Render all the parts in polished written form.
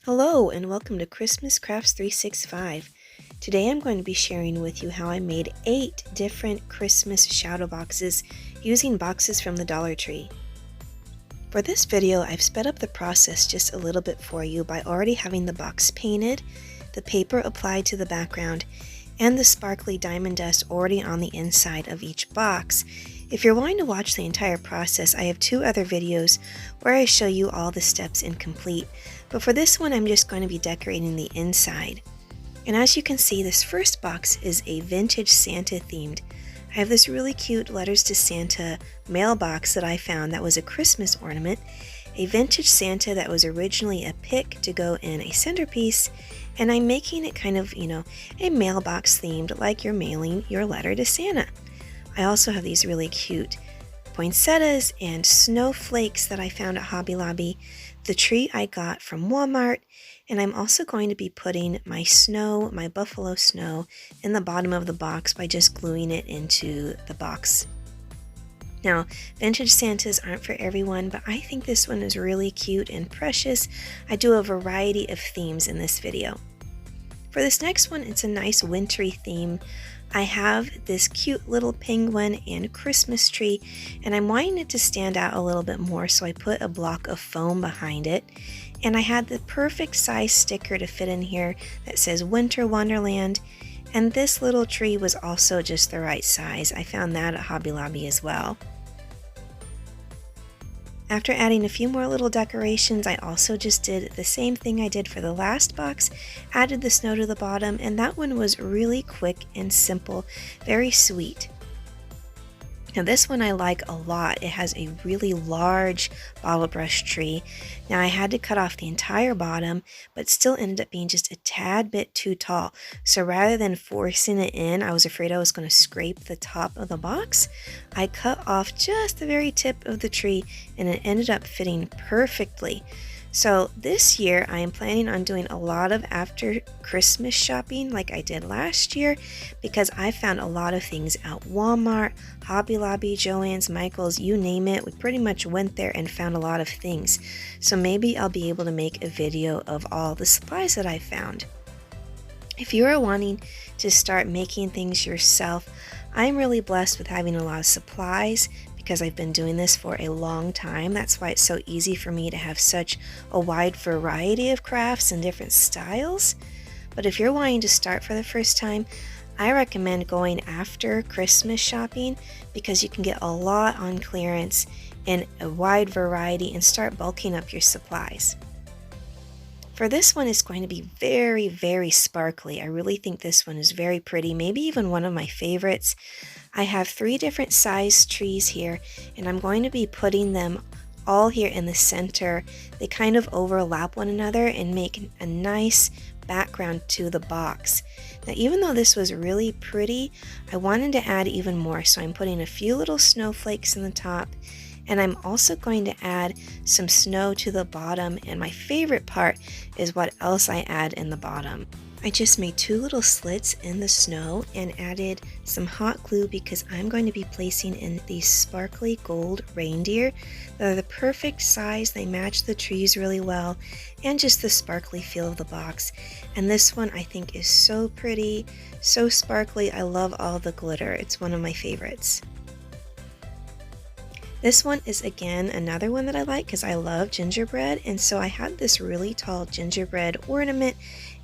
Hello and welcome to Christmas Crafts 365. Today I'm going to be sharing with you how I made 8 different Christmas shadow boxes using boxes from the Dollar Tree. For this video, I've sped up the process just a little bit for you by already having the box painted, the paper applied to the background, and the sparkly diamond dust already on the inside of each box. If you're wanting to watch the entire process, I have 2 other videos where I show you all the steps incomplete, but for this one I'm just going to be decorating the inside. And as you can see, this first box is a vintage Santa themed. I have this really cute Letters to Santa mailbox that I found that was a Christmas ornament, a vintage Santa that was originally a pick to go in a centerpiece, and I'm making it kind of, a mailbox themed, like you're mailing your letter to Santa. I also have these really cute poinsettias and snowflakes that I found at Hobby Lobby, the tree I got from Walmart, and I'm also going to be putting my Buffalo snow, in the bottom of the box by just gluing it into the box. Now, vintage Santas aren't for everyone, but I think this one is really cute and precious. I do a variety of themes in this video. For this next one, it's a nice wintry theme. I have this cute little penguin and Christmas tree, and I'm wanting it to stand out a little bit more, so I put a block of foam behind it. And I had the perfect size sticker to fit in here that says Winter Wonderland, and this little tree was also just the right size. I found that at Hobby Lobby as well. After adding a few more little decorations, I also just did the same thing I did for the last box, added the snow to the bottom, and that one was really quick and simple, very sweet. Now this one I like a lot. It has a really large bottle brush tree. Now I had to cut off the entire bottom, but still ended up being just a tad bit too tall. So rather than forcing it in, I was afraid I was going to scrape the top of the box. I cut off just the very tip of the tree, and it ended up fitting perfectly. So this year I am planning on doing a lot of after Christmas shopping like I did last year, because I found a lot of things at Walmart, Hobby Lobby, Joann's, Michael's, you name it. We pretty much went there and found a lot of things. So maybe I'll be able to make a video of all the supplies that I found. If you are wanting to start making things yourself, I'm really blessed with having a lot of supplies, because I've been doing this for a long time. That's why it's so easy for me to have such a wide variety of crafts and different styles. But if you're wanting to start for the first time, I recommend going after Christmas shopping, because you can get a lot on clearance in a wide variety and start bulking up your supplies. For this one, it's going to be very, very sparkly. I really think this one is very pretty, maybe even one of my favorites. I have 3 different size trees here, and I'm going to be putting them all here in the center. They kind of overlap one another and make a nice background to the box. Now, even though this was really pretty, I wanted to add even more, so I'm putting a few little snowflakes in the top, and I'm also going to add some snow to the bottom, and my favorite part is what else I add in the bottom. I just made 2 little slits in the snow and added some hot glue, because I'm going to be placing in these sparkly gold reindeer. They're the perfect size, they match the trees really well, and just the sparkly feel of the box. And this one I think is so pretty, so sparkly. I love all the glitter. It's one of my favorites. This one is again another one that I like because I love gingerbread, and so I had this really tall gingerbread ornament,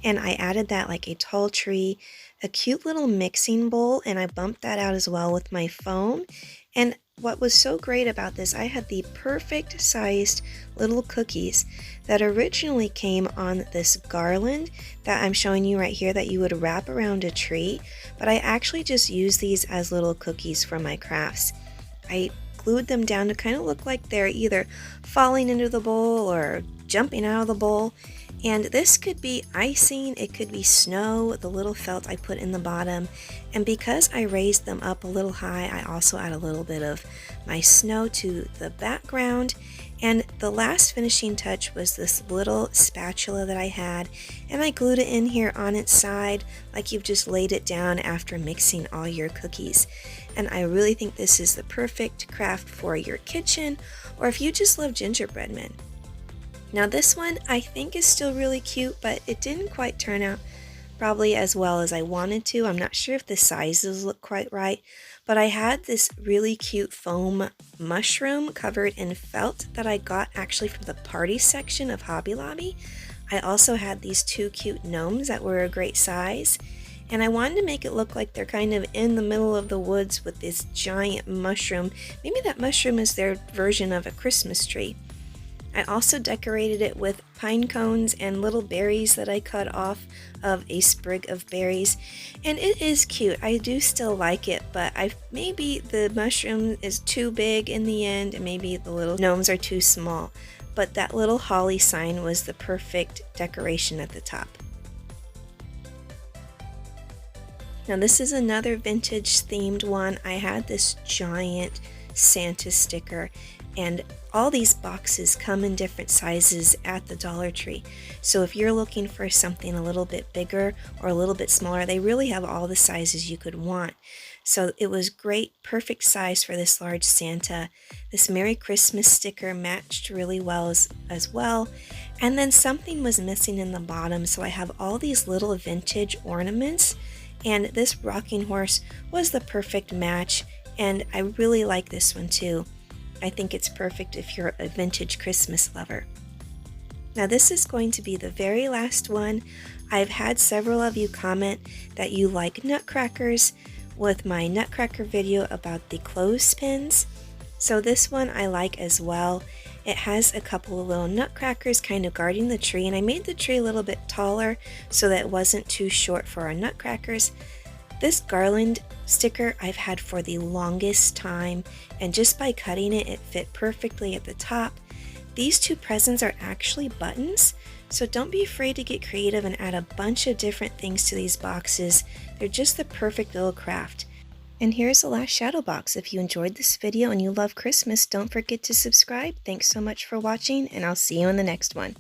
and I added that like a tall tree, a cute little mixing bowl, and I bumped that out as well with my foam. And what was so great about this, I had the perfect sized little cookies that originally came on this garland that I'm showing you right here that you would wrap around a tree, but I actually just used these as little cookies for my crafts. I glued them down to kind of look like they're either falling into the bowl or jumping out of the bowl. And this could be icing, it could be snow, the little felt I put in the bottom. And because I raised them up a little high, I also add a little bit of my snow to the background. And the last finishing touch was this little spatula that I had, and I glued it in here on its side like you've just laid it down after mixing all your cookies. And I really think this is the perfect craft for your kitchen, or if you just love gingerbread men. Now this one I think is still really cute, but it didn't quite turn out probably as well as I wanted to. I'm not sure if the sizes look quite right, but I had this really cute foam mushroom covered in felt that I got actually from the party section of Hobby Lobby. I also had these two cute gnomes that were a great size, and I wanted to make it look like they're kind of in the middle of the woods with this giant mushroom. Maybe that mushroom is their version of a Christmas tree. I also decorated it with pine cones and little berries that I cut off of a sprig of berries, and it is cute. I do still like it, but maybe the mushroom is too big in the end and maybe the little gnomes are too small, but that little holly sign was the perfect decoration at the top. Now this is another vintage themed one. I had this giant Santa sticker, and all these boxes come in different sizes at the Dollar Tree. So if you're looking for something a little bit bigger or a little bit smaller, they really have all the sizes you could want. So it was great, perfect size for this large Santa. This Merry Christmas sticker matched really well as well. And then something was missing in the bottom, so I have all these little vintage ornaments, and this rocking horse was the perfect match, and I really like this one too. I think it's perfect if you're a vintage Christmas lover. Now this is going to be the very last one. I've had several of you comment that you like nutcrackers with my nutcracker video about the clothespins. So this one I like as well. It has a couple of little nutcrackers kind of guarding the tree, and I made the tree a little bit taller so that it wasn't too short for our nutcrackers. This garland sticker I've had for the longest time, and just by cutting it, it fit perfectly at the top. These two presents are actually buttons, so don't be afraid to get creative and add a bunch of different things to these boxes. They're just the perfect little craft. And here's the last shadow box. If you enjoyed this video and you love Christmas, don't forget to subscribe. Thanks so much for watching, and I'll see you in the next one.